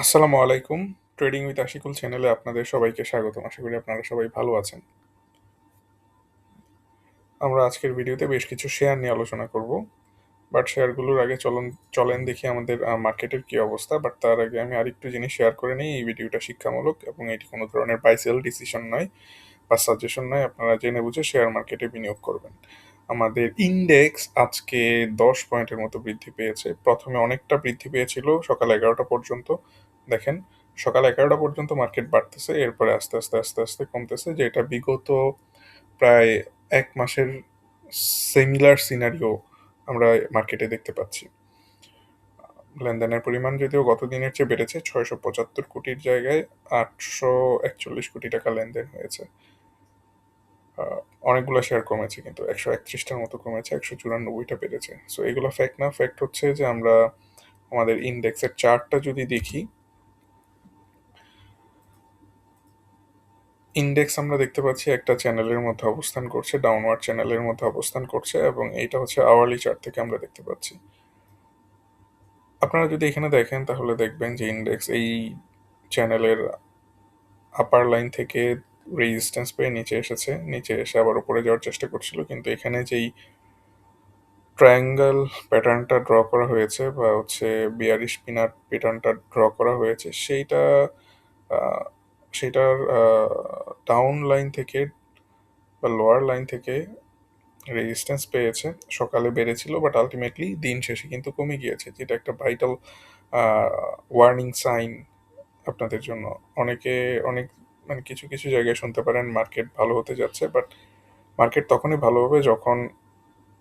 আসসালামু আলাইকুম। Trading with Ashikul চ্যানেলে আপনাদের সবাইকে স্বাগতম। আশা করি আপনারা সবাই ভালো আছেন। আমরা আজকের ভিডিওতে বেশ কিছু শেয়ার নিয়ে আলোচনা করব। বাট শেয়ারগুলোর আগে চলেন দেখি আমাদের মার্কেটের কি অবস্থা। বাট তার আগে আমি আরেকটু জিনিস শেয়ার করে নিই। এই ভিডিওটা শিক্ষামূলক এবং এটি কোনো ধরনের বাই সেল ডিসিশন নয় বা সাজেশন নয়। আপনারা জেনে বুঝে শেয়ার মার্কেটে বিনিয়োগ করবেন। আমাদের ইন্ডেক্স আজকে 10 পয়েন্টের মতো বৃদ্ধি পেয়েছে। প্রথমে অনেকটা বৃদ্ধি পেয়েছিল সকাল 11টা পর্যন্ত। দেখেন, সকাল 11টা পর্যন্ত মার্কেট বাড়তেছে, এরপরে আস্তে আস্তে আস্তে আস্তে কমতেছে, যেটা বিগত প্রায় 1 মাসের সিমিলার সিনারিও আমরা মার্কেটে দেখতে পাচ্ছি। লেনদেনের পরিমাণ যদিও গত দিনের চেয়ে বেড়েছে, 675 কোটির জায়গায় 841 কোটি টাকা লেনদেন হয়েছে। আহ, অনেকগুলো শেয়ার কমেছে, কিন্তু 131টার মতো কমেছে, 194টা বেড়েছে। সো এগুলো ফ্যাক্ট না, ফ্যাক্ট হচ্ছে যে আমরা আমাদের ইন্ডেক্সের চার্টটা যদি দেখি, ইন্ডেক্স আমরা দেখতে পাচ্ছি একটা চ্যানেলের মধ্যে অবস্থান করছে, ডাউনওয়ার্ড চ্যানেলের মধ্যে অবস্থান করছে, এবং এইটা হচ্ছে আওয়ারলি চার্ট থেকে আমরা দেখতে পাচ্ছি। আপনারা যদি এখানে দেখেন তাহলে দেখবেন যে ইন্ডেক্স এই চ্যানেলের আপার লাইন থেকে রেজিস্ট্যান্স পেয়ে নিচে এসেছে, নিচে এসে আবার উপরে যাওয়ার চেষ্টা করছিল, কিন্তু এখানে যেই ট্রায়াঙ্গেল প্যাটার্নটা ড্র করা হয়েছে বা হচ্ছে বিয়ারিশ পিনাট প্যাটার্নটা ড্র করা হয়েছে, আহ, সেইটার ডাউন লাইন থেকে বা লোয়ার লাইন থেকে রেজিস্ট্যান্স পেয়েছে। সকালে বেড়েছিল, বাট আলটিমেটলি দিন শেষে কিন্তু কমে গিয়েছে, যেটা একটা ভাইটাল ওয়ার্নিং সাইন আপনাদের জন্য। অনেকে অনেক মানে কিছু কিছু জায়গায় শুনতে পারেন মার্কেট ভালো হতে যাচ্ছে, বাট মার্কেট তখনই ভালো হবে যখন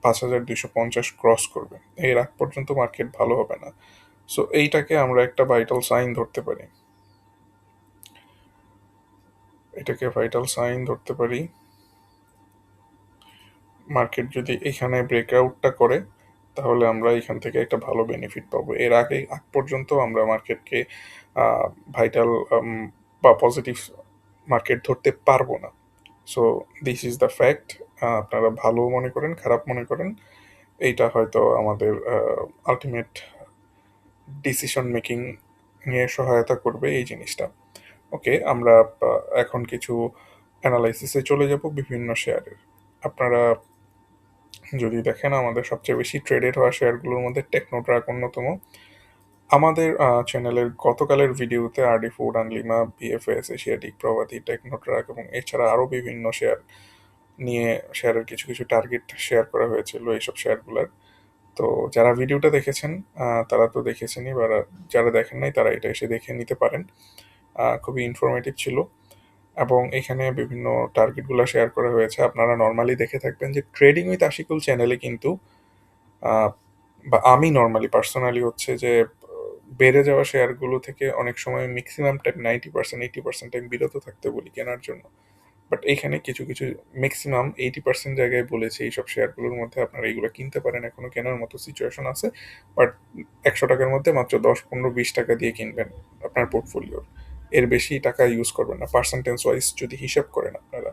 5,250 ক্রস করবে। এর আগ পর্যন্ত মার্কেট ভালো হবে না। সো এইটাকে আমরা একটা ভাইটাল সাইন ধরতে পারি, এটাকে ভাইটাল সাইন ধরতে পারি। মার্কেট যদি এখানে ব্রেকআউটটা করে তাহলে আমরা এখান থেকে একটা ভালো বেনিফিট পাবো। এর আগ পর্যন্ত আমরা মার্কেটকে ভাইটাল বা পজিটিভ মার্কেট ধরতে পারবো না। So this is the fact. আপনারা ভালো মনে করেন, খারাপ মনে করেন, এইটা হয়তো আমাদের আলটিমেট ডিসিশন মেকিং নিয়ে সহায়তা করবে এই জিনিসটা। ওকে, আমরা এখন কিছু অ্যানালাইসিসে চলে যাব বিভিন্ন শেয়ারের। আপনারা যদি দেখেন আমাদের সবচেয়ে বেশি ট্রেডেড হওয়া শেয়ারগুলোর মধ্যে টেকনোট্রাক অন্যতম। আমাদের চ্যানেলের গতকালের ভিডিওতে আরডি ফুড, আনলিমা, বিএফএস, এশিয়াটিক, প্রভাতী, টেকনোট্রাক এবং এছাড়া আরও বিভিন্ন শেয়ার নিয়ে শেয়ারের কিছু কিছু টার্গেট শেয়ার করা হয়েছিল এইসব শেয়ারগুলোর। তো যারা ভিডিওটা দেখেছেন তারা তো দেখেছেনই, বা যারা দেখেন নাই তারা এটা এসে দেখে নিতে পারেন। খুবই ইনফরমেটিভ ছিল, এবং এখানে বিভিন্ন টার্গেটগুলো শেয়ার করা হয়েছে। আপনারা নর্মালি দেখে থাকবেন যে ট্রেডিং উইথ আশিকুল চ্যানেলে কিন্তু আহ, বা আমি নর্মালি পার্সোনালি হচ্ছে যে বেড়ে যাওয়া শেয়ারগুলো থেকে অনেক সময় ম্যাক্সিমাম টাইম 90%, 80% টাইম বিরত থাকতে বলি কেনার জন্য। বাট এখানে কিছু কিছু ম্যাক্সিমাম 80% জায়গায় বলেছে এইসব শেয়ারগুলোর মধ্যে আপনারা এইগুলো কিনতে পারেন, এখনো কেনার মতো সিচুয়েশন আছে। বাট 100 টাকার মধ্যে মাত্র 10, 15, 20 টাকা দিয়ে কিনবেন আপনার পোর্টফোলিওর। এর বেশি টাকা ইউজ করবেন না পার্সেন্টেজ ওয়াইজ যদি হিসাব করেন আপনারা।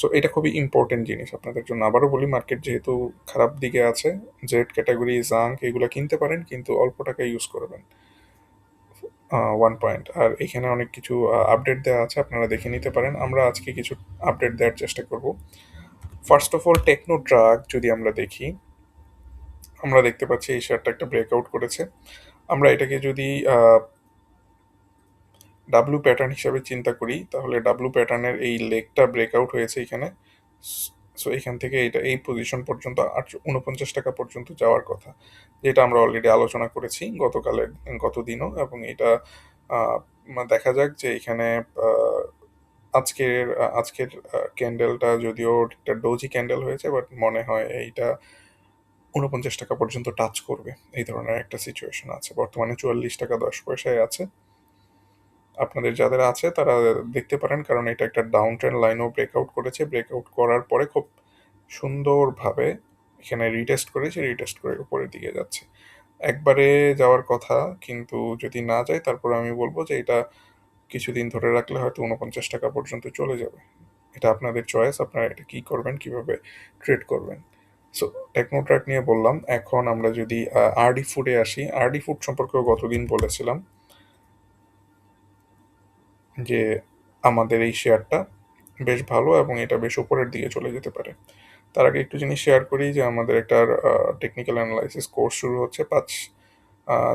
সো এটা খুবই ইম্পর্টেন্ট জিনিস আপনাদের জন্য। আবারও বলি, মার্কেট যেহেতু খারাপ দিকে আছে, জেড ক্যাটাগরি, জাঙ্ক এগুলো কিনতে পারেন, কিন্তু অল্প টাকা ইউজ করবেন। 1 পয়েন্ট। আর এখানে অনেক কিছু আপডেট দেওয়া আছে, আপনারা দেখে নিতে পারেন। আমরা আজকে কিছু আপডেট দেওয়ার চেষ্টা করব। First of all techno truck যদি আমরা দেখি, আমরা দেখতে পাচ্ছি এই শেয়ারটা একটা ব্রেকআউট করেছে। আমরা এটাকে যদি ডাব্লু প্যাটার্ন হিসাবে চিন্তা করি, তাহলে ডাব্লু প্যাটার্নের এই লেগটা ব্রেকআউট হয়েছে এখানে। সো এখান থেকে এটা এই পজিশন পর্যন্ত 49 টাকা পর্যন্ত যাওয়ার কথা, যেটা আমরা অলরেডি আলোচনা করেছি গত দিনও। এবং এটা আহ, দেখা যাক যে এখানে আহ, আজকের ক্যান্ডেলটা যদিও একটা ডোজি ক্যান্ডেল হয়েছে, বাট মনে হয় এইটা 49 টাকা পর্যন্ত টাচ করবে, এই ধরনের একটা সিচুয়েশন আছে। বর্তমানে 44 টাকা 10 পয়সায় আছে। আপনাদের যাদের আছে তারা দেখতে পারেন, কারণ এটা একটা ডাউন ট্রেন্ড লাইনও ব্রেকআউট করেছে। ব্রেকআউট করার পরে খুব সুন্দরভাবে এখানে রিটেস্ট করেছে, রিটেস্ট করে উপরের দিকে যাচ্ছে। একবারে যাওয়ার কথা, কিন্তু যদি না যায় তারপর আমি বলবো যে এটা কিছুদিন ধরে রাখলে হয়তো 49 টাকা পর্যন্ত চলে যাবে। এটা আপনাদের চয়েস, আপনারা এটা কী করবেন, কিভাবে ট্রেড করবেন। সো টেকনোট্রাক নিয়ে বললাম। এখন আমরা যদি আরডি ফুডে আসি, আরডি ফুড সম্পর্কেও গতদিন বলেছিলাম। যে আমাদের এই শেয়ারটা বেশ ভালো এবং এটা বেশ উপরের দিকে চলে যেতে পারে। তার আগে একটু জিনিস শেয়ার করি যে আমাদের একটা টেকনিক্যাল অ্যানালাইসিস কোর্স শুরু হচ্ছে 5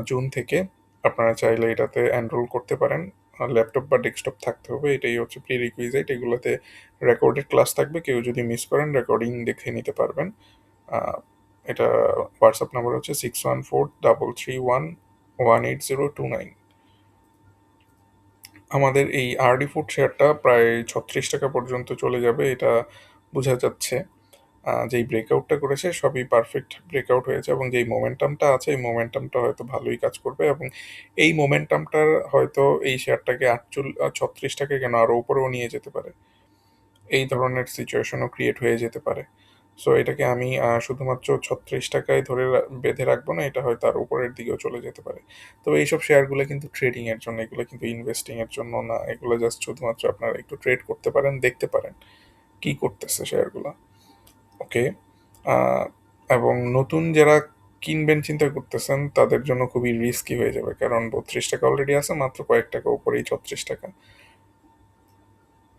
জুন থেকে। আপনারা চাইলে এটাতে এনরোল করতে পারেন। ল্যাপটপ বা ডেস্কটপ থাকতে হবে, এটাই হচ্ছে প্রিরিকুইজিট। এগুলোতে রেকর্ডেড ক্লাস থাকবে, কেউ যদি মিস করেন রেকর্ডিং দেখে নিতে পারবেন। আহ, এটা হোয়াটসঅ্যাপ নাম্বার হচ্ছে 6143311802 আমাদের এই আরডি ফুড শেয়ারটা প্রায় 36 টাকা পর্যন্ত চলে যাবে, এটা বোঝা যাচ্ছে। যেই ব্রেকআউটটা করেছে সবই পারফেক্ট ব্রেকআউট হয়েছে এবং যেই মোমেন্টামটা আছে এই মোমেন্টামটা হয়তো ভালোই কাজ করবে এবং এই মোমেন্টামটার হয়তো এই শেয়ারটাকে 36 টাকা কেন আরও উপরেও নিয়ে যেতে পারে। এই ধরনের সিচুয়েশনও ক্রিয়েট হয়ে যেতে পারে। সো এটাকে আমি শুধুমাত্র 36 টাকায় বেঁধে রাখবো না, এটা হয়তো আর উপরের দিকেও চলে যেতে পারে। তবে এইসব শেয়ারগুলো কিন্তু ট্রেডিং এর জন্য, এগুলো কিন্তু ইনভেস্টিং এর জন্য না, এগুলো জাস্ট শুধুমাত্র আপনারা একটু ট্রেড করতে পারেন, দেখতে পারেন কি করতেছে শেয়ারগুলো। ওকে। আহ, এবং নতুন যারা কিনবেন চিন্তা করতেছেন তাদের জন্য খুবই রিস্কি হয়ে যাবে, কারণ 32 টাকা অলরেডি আছে, মাত্র কয়েক টাকা উপরেই 36 টাকা।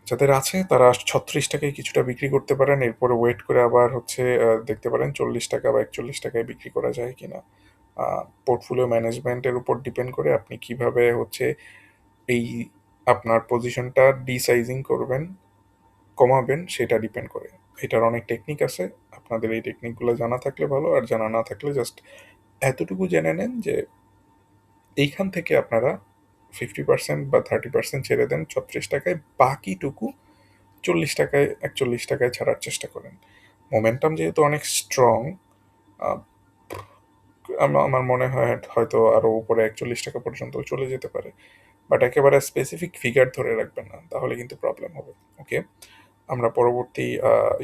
যাদের আছে তারা 36 টাকায় কিছুটা বিক্রি করতে পারেন, এরপরে ওয়েট করে আবার হচ্ছে দেখতে পারেন 40 টাকা বা 41 টাকায় বিক্রি করা যায় কিনা। পোর্টফোলিও ম্যানেজমেন্টের উপর ডিপেন্ড করে আপনি কিভাবে হচ্ছে এই আপনার পজিশনটা ডিসাইজিং করবেন, কমাবেন, সেটা ডিপেন্ড করে। এটার অনেক টেকনিক আছে, আপনাদের এই টেকনিকগুলো জানা থাকলে ভালো, আর জানা না থাকলে জাস্ট এতটুকু জেনে নেন যে এইখান থেকে আপনারা 50% বা 30% ছেড়ে দেন 36 টাকায়, বাকিটুকু 40 টাকায় 41 টাকায় ছাড়ার চেষ্টা করেন। মোমেন্টাম যেহেতু অনেক স্ট্রং, আমার মনে হয় হয়তো আরও উপরে 41 টাকা পর্যন্ত চলে যেতে পারে। বাট একেবারে স্পেসিফিক ফিগার ধরে রাখবেন না, তাহলে কিন্তু প্রবলেম হবে। ওকে, আমরা পরবর্তী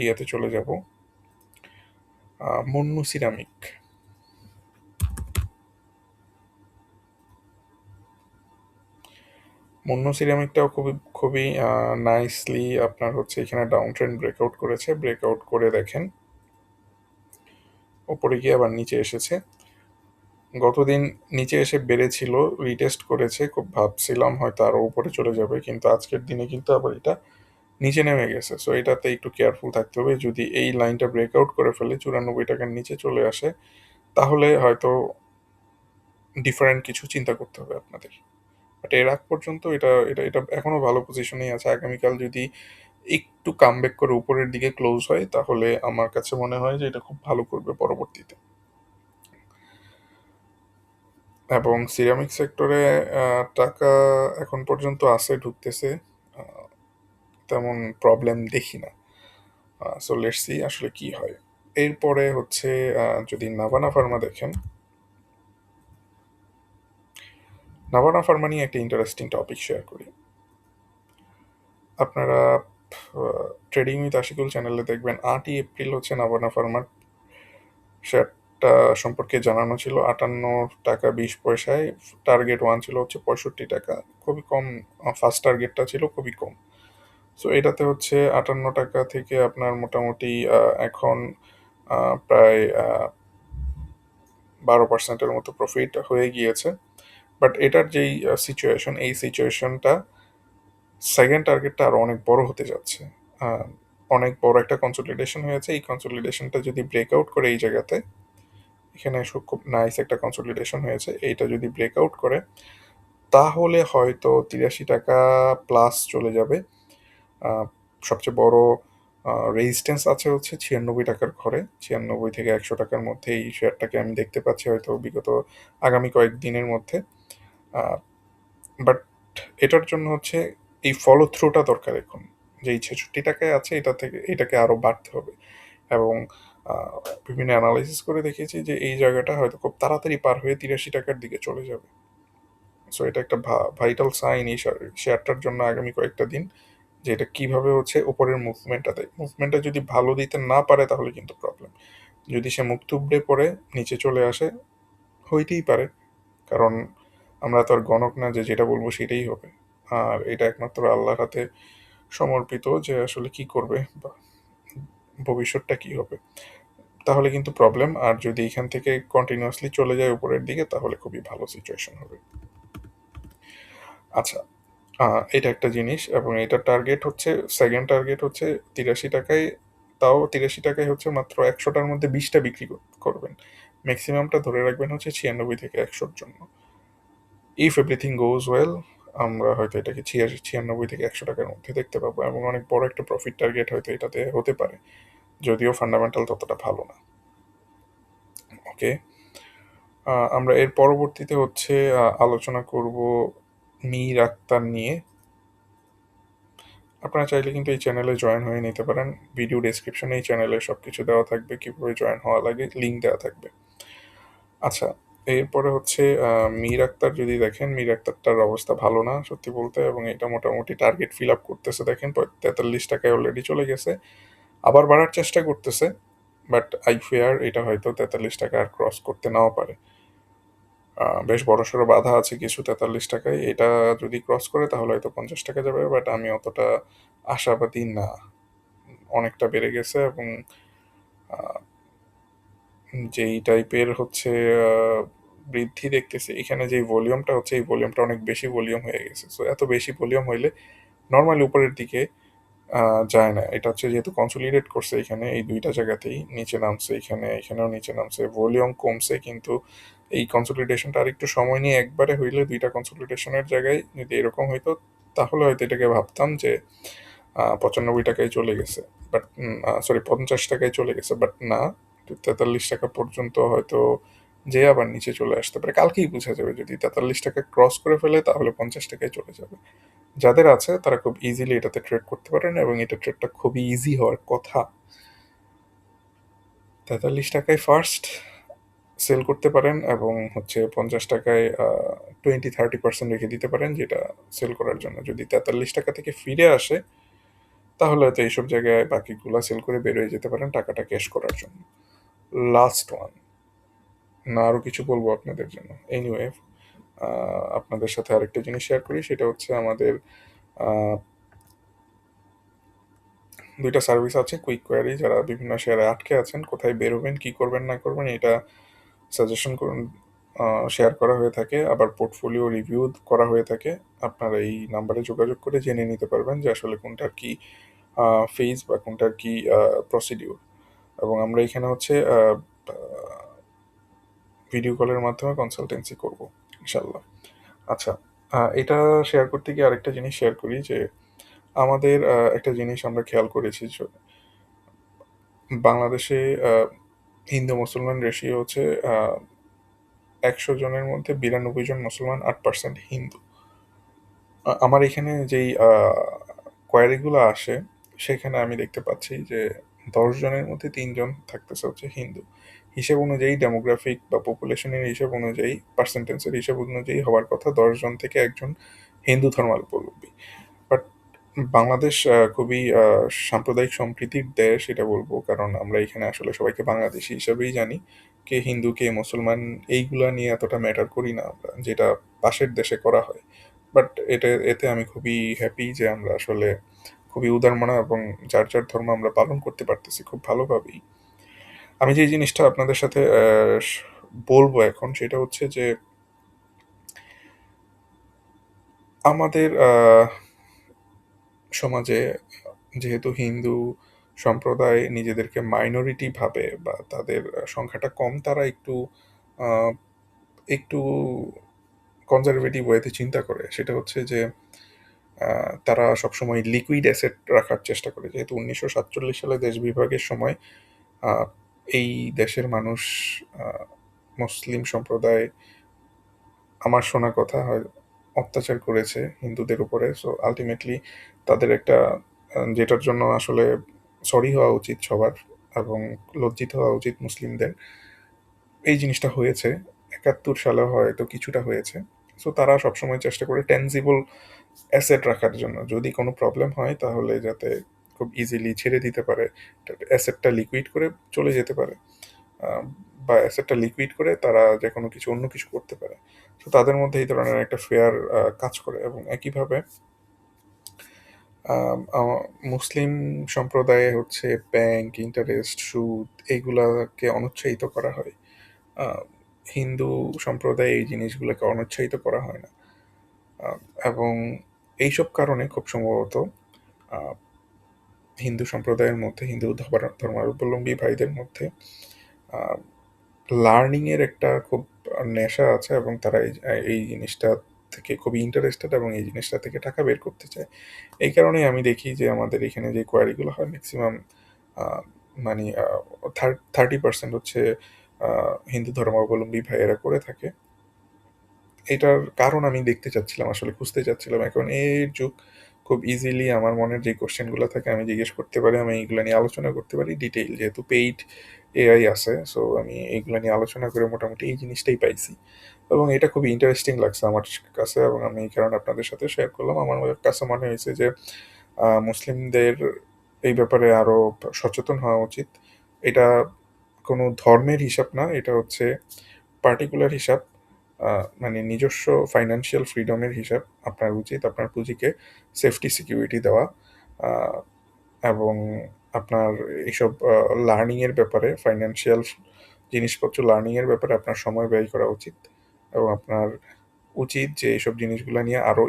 ইয়েতে চলে যাব। মুন্নু সিরামিক। মুন্নু সিরামিকটাও খুবই খুবই নাইসলি আপনার হচ্ছে এখানে ডাউন ট্রেন্ড ব্রেকআউট করেছে, ব্রেকআউট করে দেখেন ওপরে গিয়ে আবার নিচে এসেছে। গতদিন নিচে এসে বেড়েছিল, রিটেস্ট করেছে, খুব ভাবছিলাম হয়তো আরও উপরে চলে যাবে, কিন্তু আজকের দিনে কিন্তু আবার এটা নিচে নেমে গেছে। সো এটাতে একটু কেয়ারফুল থাকতে হবে, যদি এই লাইনটা ব্রেকআউট করে ফেলে 94 টাকার নিচে চলে আসে তাহলে হয়তো ডিফারেন্ট কিছু চিন্তা করতে হবে আপনাদের। বাট এর আগ পর্যন্ত এটা এটা এটা এখনো ভালো পজিশনেই আছে। আগামীকাল যদি একটু কামব্যাক করে উপরের দিকে ক্লোজ হয় তাহলে আমার কাছে মনে হয় যে এটা খুব ভালো করবে পরবর্তীতে। এবং সিরামিক সেক্টরে টাকা এখন পর্যন্ত আছে, ঢুকতেছে, আহ, তেমন প্রবলেম দেখি না। সো লেটস সি আসলে কি হয়। এরপরে হচ্ছে যদি নাভানা ফার্মা দেখেন, নাভানা ফার্মা নিয়ে একটা ইন্টারেস্টিং টপিক শেয়ার করি। আপনারা ট্রেডিং উইথ আশিকুল চ্যানেলে দেখবেন 8ই এপ্রিল হচ্ছে নাভানা ফার্মার শেয়ারটা সম্পর্কে জানানো ছিল 58 টাকা 20 পয়সায়। টার্গেট ওয়ান ছিল হচ্ছে 65 টাকা, খুবই কম। ফার্স্ট টার্গেটটা ছিল খুবই কম। সো এটাতে হচ্ছে 58 টাকা থেকে আপনার মোটামুটি এখন প্রায় 12%-এর মতো প্রফিট হয়ে গিয়েছে। বাট এটার যেই সিচুয়েশন, এই সিচুয়েশনটা সেকেন্ড টার্গেটটা আরও অনেক বড় হতে যাচ্ছে। আহ, অনেক বড় একটা কনসলিডেশন হয়েছে, এই কনসলিডেশনটা যদি ব্রেকআউট করে এই জায়গাতে, এখানে খুব নাইস একটা কনসলিডেশন হয়েছে, এইটা যদি ব্রেকআউট করে তাহলে হয়তো 83 টাকা প্লাস চলে যাবে। আহ, সবচেয়ে বড় রেজিস্ট্যান্স আছে হচ্ছে 96 টাকার ঘরে, 96 থেকে 100 টাকার মধ্যে এই শেয়ারটাকে আমি দেখতে পাচ্ছি হয়তো বিগত আগামী কয়েকদিনের মধ্যে। বাট এটার জন্য হচ্ছে এই ফলো থ্রুটা দরকার এখন, যে এই 66 টাকায় আছে এটা থেকে এটাকে আরও বাড়তে হবে। এবং আহ, বিভিন্ন অ্যানালাইসিস করে দেখেছি যে এই জায়গাটা হয়তো খুব তাড়াতাড়ি পার হয়ে 83 টাকার দিকে চলে যাবে। সো এটা একটা ভাইটাল সাইন এই শেয়ারটার জন্য আগামী কয়েকটা দিন, যে এটা কিভাবে হচ্ছে উপরের মুভমেন্টটা দেয়। মুভমেন্টটা যদি ভালো দিতে না পারে তাহলে কিন্তু প্রবলেম। যদি সে মুখ থুবড়ে পড়ে নিচে চলে আসে, হইতেই পারে, কারণ আমরা তো আর গণক না যে যেটা বলবো সেটাই হবে। আর এটা একমাত্র আল্লাহর হাতে সমর্পিত যে আসলে কি করবে বা ভবিষ্যৎটা কি হবে। তাহলে কিন্তু প্রবলেম, আর যদি এখান থেকে কন্টিনিউয়াসলি চলে যায় উপরের দিকে তাহলে খুবই ভালো সিচুয়েশন হবে। আচ্ছা, এটা একটা জিনিস এবং এটার টার্গেট হচ্ছে, সেকেন্ড টার্গেট হচ্ছে ৮৩ টাকায়, তাও ৮৩ টাকায় হচ্ছে মাত্র ১০০টার মধ্যে ২০টা বিক্রি করবেন। ম্যাক্সিমামটা ধরে রাখবেন হচ্ছে ৯৬ থেকে ১০০-র জন্য। ইফ এভরিথিং গোজ ওয়েল, আমরা হয়তো এটাকে ৯৬ থেকে ১০০ টাকার মধ্যে দেখতে পাবো এবং অনেক বড় একটা প্রফিট টার্গেট হয়তো এটাতে হতে পারে, যদিও ফান্ডামেন্টাল ততটা ভালো না। ওকে, আমরা এর পরবর্তীতে হচ্ছে আলোচনা করব মীর আক্তার নিয়ে। আপনারা চাইলে কিন্তু এই চ্যানেলে জয়েন হয়ে নিতে পারেন। ভিডিও ডেসক্রিপশনে এই চ্যানেলে সব কিছু দেওয়া থাকবে, কীভাবে জয়েন হওয়া লাগে লিঙ্ক দেওয়া থাকবে। আচ্ছা, এরপরে হচ্ছে মীর আক্তার যদি দেখেন, মীর আক্তারটার অবস্থা ভালো না সত্যি বলতে, এবং এটা মোটামুটি টার্গেট ফিল আপ করতেছে। দেখেন ৪৩ টাকায় অলরেডি চলে গেছে, আবার বাড়ার চেষ্টা করতেছে, বাট আই ফেয়ার এটা হয়তো ৪৩ টাকা আর ক্রস করতে নাও পারে। বেশ বড়সড় বাধা আছে কিছু ৪৩ টাকায়, এটা যদি ক্রস করে তাহলে হয়তো ৫০ টাকা যাবে, বাট আমি অতটা আশাবাদী না। অনেকটা বেড়ে গেছে এবং যেই টাইপের হচ্ছে বৃদ্ধি দেখতেছি এখানে, যেই ভলিউমটা হচ্ছে এই ভলিউমটা অনেক বেশি ভলিউম হয়ে গেছে। সো এত বেশি ভলিউম হইলে নর্মালি উপরের দিকে যায় না। এটা হচ্ছে যেহেতু কনসোলিডেট করছে এখানে এই দুইটা জায়গাতেই নিচে নামছে, এখানেও নিচে নামছে, ভলিউম কমছে, কিন্তু এই কনসোলিডেশনটা আরেকটু সময় নিয়ে একবারে হইলে দুইটা কনসোলিডেশনের জায়গায় যদি এরকম হইতো তাহলে হয়তো এটাকে ভাবতাম যে ৯৫ টাকায় চলে গেছে, বাট সরি ৫০ টাকায় চলে গেছে, বাট না, ৪৩ টাকা পর্যন্ত হয়তো যে আবার নিচে চলে আসতে পারে। কালকেই বোঝা যাবে, যদি ৪৩ টাকা ক্রস করে ফেলে তাহলে ৫০ টাকায় চলে যাবে। যাদের আছে তারা খুব ইজিলি এটাতে ট্রেড করতে পারেন এবং এটা ট্রেডটা খুবই ইজি হওয়ার কথা। ৪৩ টাকায় ফার্স্ট সেল করতে পারেন এবং হচ্ছে ৫০ টাকায় 20-30% রেখে দিতে পারেন, যেটা সেল করার জন্য। যদি ৪৩ টাকা থেকে ফিরে আসে তাহলে হয়তো এইসব জায়গায় বাকিগুলা সেল করে বের হয়ে যেতে পারেন টাকাটা ক্যাশ করার জন্য। লাস্ট ওয়ান, না আরও কিছু বলবো আপনাদের জন্য? এনিওয়ে, আপনাদের সাথে আরেকটা জিনিস শেয়ার করি, সেটা হচ্ছে আমাদের আহ, দুইটা সার্ভিস আছে কুইক কোয়ারি। যারা বিভিন্ন শেয়ারে আটকে আছেন, কোথায় বেরোবেন, কি করবেন না করবেন, এটা সাজেশন করুন, শেয়ার করা হয়ে থাকে, আবার পোর্টফোলিও রিভিউ করা হয়ে থাকে। আপনারা এই নাম্বারে যোগাযোগ করে জেনে নিতে পারবেন যে আসলে কোনটার কি ফেজ বা কোনটার কি প্রসিডিউর। এবং আমরা এখানে হচ্ছে ভিডিও কলের মাধ্যমে কনসালটেন্সি করব ইনশাল্লাহ। আচ্ছা, এটা শেয়ার করতে গিয়ে আরেকটা জিনিস শেয়ার করি যে আমাদের একটা জিনিস আমরা খেয়াল করেছি যে বাংলাদেশে হিন্দু মুসলমান রেশিও হচ্ছে ১০০ জনের মধ্যে ৯২ জন মুসলমান, ৮% হিন্দু। আমার এখানে যেই কোয়ারিগুলো আসে সেখানে আমি দেখতে পাচ্ছি যে ১০ জনের মধ্যে ৩ জন থাকতেছে হচ্ছে হিন্দু। হিসেব অনুযায়ী ডেমোগ্রাফিক বা পপুলেশনের হিসেব অনুযায়ী, পার্সেন্টেজের হিসেব অনুযায়ী হওয়ার কথা ১০ জন থেকে একজন হিন্দু ধর্মাবলম্বী। বাট বাংলাদেশ খুবই সাম্প্রদায়িক সম্প্রীতির দেশ এটা বলবো, কারণ আমরা এখানে আসলে সবাইকে বাংলাদেশি হিসেবেই জানি। কে হিন্দু কে মুসলমান এইগুলা নিয়ে এতটা ম্যাটার করি না আমরা, যেটা পাশের দেশে করা হয়। বাট এতে আমি খুবই হ্যাপি যে আমরা আসলে খুবই উদারমনা এবং যার যার ধর্ম আমরা পালন করতে পারতেছি খুব ভালোভাবেই। আমি যে জিনিসটা আপনাদের সাথে বলবো এখন, সেটা হচ্ছে যে আমাদের সমাজে যেহেতু হিন্দু সম্প্রদায় নিজেদেরকে মাইনরিটি ভাবে বা তাদের সংখ্যাটা কম, তারা একটু আহ, একটু কনজারভেটিভ ওয়েতে চিন্তা করে। সেটা হচ্ছে যে তারা সবসময় লিকুইড অ্যাসেট রাখার চেষ্টা করে। যেহেতু ১৯৪৭ সালে দেশ বিভাগের সময় আহ, এই দেশের মানুষ, আহ, মুসলিম সম্প্রদায়, আমার শোনা কথা হয় অত্যাচার করেছে হিন্দুদের উপরে। সো আলটিমেটলি তাদের একটা যেটার জন্য আসলে সরি হওয়া উচিত সবার এবং লজ্জিত হওয়া উচিত মুসলিমদের, এই জিনিসটা হয়েছে। ৭১ সালে হয়তো কিছুটা হয়েছে। সো তারা সবসময় চেষ্টা করে টেনজিবল অ্যাসেট রাখার জন্য, যদি কোনো প্রবলেম হয় তাহলে যাতে খুব ইজিলি ছেড়ে দিতে পারে, অ্যাসেটটা লিকুইড করে চলে যেতে পারে, আহ, বা অ্যাসেটটা লিকুইড করে তারা যে কোনো কিছু অন্য কিছু করতে পারে। তো তাদের মধ্যে এই ধরনের একটা ফেয়ার কাজ করে। এবং একইভাবে মুসলিম সম্প্রদায়ে হচ্ছে ব্যাংক ইন্টারেস্ট সুদ এইগুলাকে অনুৎসাহিত করা হয়। আহ, হিন্দু সম্প্রদায়ে এই জিনিসগুলোকে অনুৎসাহিত করা হয় না। এবং এইসব কারণে খুব সম্ভবত আ হিন্দু সম্প্রদায়ের মধ্যে, হিন্দু ধর্মাবলম্বী ভাইদের মধ্যে আ লার্নিং এর একটা খুব নেশা আছে এবং তারা এই জিনিসটা থেকে খুবই ইন্টারেস্টেড এবং এই জিনিসটা থেকে টাকা বের করতে চায়। এই কারণেই আমি দেখি যে আমাদের এখানে যে কোয়েরি গুলো হয় মেক্সিমাম আ মানে 30% হচ্ছে আ হিন্দু ধর্মাবলম্বী ভাইয়েরা করে থাকে। এটার কারণ আমি দেখতে চাচ্ছিলাম, আসলে খুঁজতে চাচ্ছিলাম। এখন এর যুগ, খুব ইজিলি আমার মনের যে কোয়েশ্চেন গুলা থাকে আমি জিজ্ঞেস করতে পারি। আমি এগুলা নিয়ে আলোচনা করতে পারি ডিটেইল। যেহেতু পেইড এআই আছে, সো আমি এগুলা নিয়ে আলোচনা করে মোটামুটি এই জিনিসটাই পাইছি। এবং এটা খুবই ইন্টারেস্টিং লাগছে আমার কাছে এবং আমি এই কারণে আপনাদের সাথে শেয়ার করলাম। আমার কাছে মনে হয়েছে যে মুসলিমদের এই ব্যাপারে আরো সচেতন হওয়া উচিত। এটা কোনো ধর্মের হিসাব না, এটা হচ্ছে পার্টিকুলার হিসাব। মানে নিজস্ব ফাইন্যান্সিয়াল ফ্রিডমের হিসাব। আপনার উচিত আপনার পুঁজিকে সেফটি সিকিউরিটি দেওয়া। আ এবং আপনার এইসব লার্নিং এর ব্যাপারে, ফাইন্যান্সিয়াল জিনিসপত্র লার্নিং এর ব্যাপারে আপনার সময় ব্যয় করা উচিত। এবং আপনার উচিত যে এইসব জিনিসগুলা নিয়ে আরো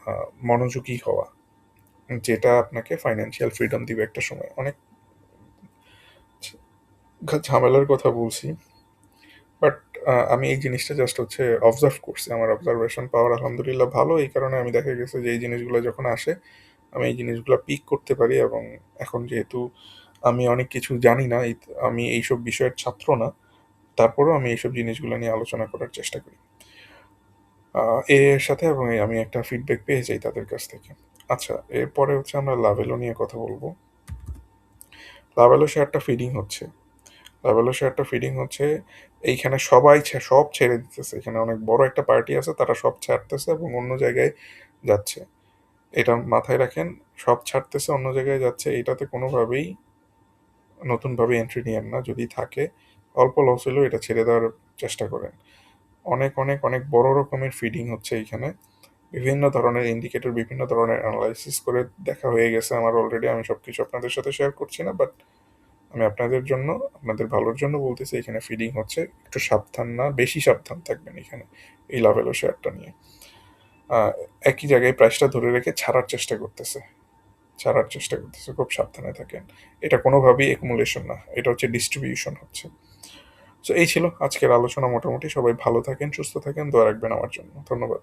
আ মনোযোগী হওয়া। যেটা আপনাকে ফাইন্যান্সিয়াল ফ্রিডম দিবে একটা সময়। অনেক ঝামেলার কথা বলছি। বাট আমি এই জিনিসটা জাস্ট হচ্ছে অবজার্ভ করছি। আমার অবজারভেশন পাওয়ার আলহামদুলিল্লাহ ভালো। এই কারণে আমি দেখা গেছে যে এই জিনিসগুলো যখন আসে, আমি এই জিনিসগুলো পিক করতে পারি এবং এখন যেহেতু আমি অনেক কিছু জানি না, আমি এইসব বিষয়ের ছাত্র না, তারপরেও আমি এইসব জিনিসগুলো নিয়ে আলোচনা করার চেষ্টা করি। এর সাথে এবং আমি একটা ফিডব্যাক পেয়ে যাই তাদের কাছ থেকে। আচ্ছা, এরপরে হচ্ছে আমরা লাভেলো নিয়ে কথা বলব। লাভেলো শেয়ারটা ফিডিং হচ্ছে। লাভেলো শেয়ারটা ফিডিং হচ্ছে। এইখানে সবাই সব ছেড়ে দিতেছে। এখানে অনেক বড় একটা পার্টি আছে, তারা সব ছাড়তেছে এবং অন্য জায়গায় যাচ্ছে। এটা মাথায় রাখেন, সব ছাড়তেছে, অন্য জায়গায় যাচ্ছে। এটাতে কোনোভাবেই নতুনভাবে এন্ট্রি নিয়েন না। যদি থাকে, অল্প লস হলেও এটা ছেড়ে দেওয়ার চেষ্টা করেন। অনেক, অনেক, অনেক বড় রকমের ফিডিং হচ্ছে এইখানে। বিভিন্ন ধরনের ইন্ডিকেটর, বিভিন্ন ধরনের এনালাইসিস করে দেখা হয়ে গেছে আমার অলরেডি। আমি সবকিছু আপনাদের সাথে শেয়ার করছি না, বাট আমি আপনাদের জন্য, আপনাদের ভালোর জন্য বলতেছি এখানে ফিডিং হচ্ছে। একটু সাবধান, না বেশি সাবধান থাকবেন এখানে এই লাভেলো শেয়ারটা নিয়ে। আহ, একই জায়গায় প্রাইসটা ধরে রেখে ছাড়ার চেষ্টা করতেছে, খুব সাবধানে থাকেন। এটা কোনোভাবেই একুমুলেশন না, এটা হচ্ছে ডিস্ট্রিবিউশন হচ্ছে। তো এই ছিল আজকের আলোচনা। মোটামুটি সবাই ভালো থাকেন, সুস্থ থাকেন, দোয়া রাখবেন আমার জন্য। ধন্যবাদ।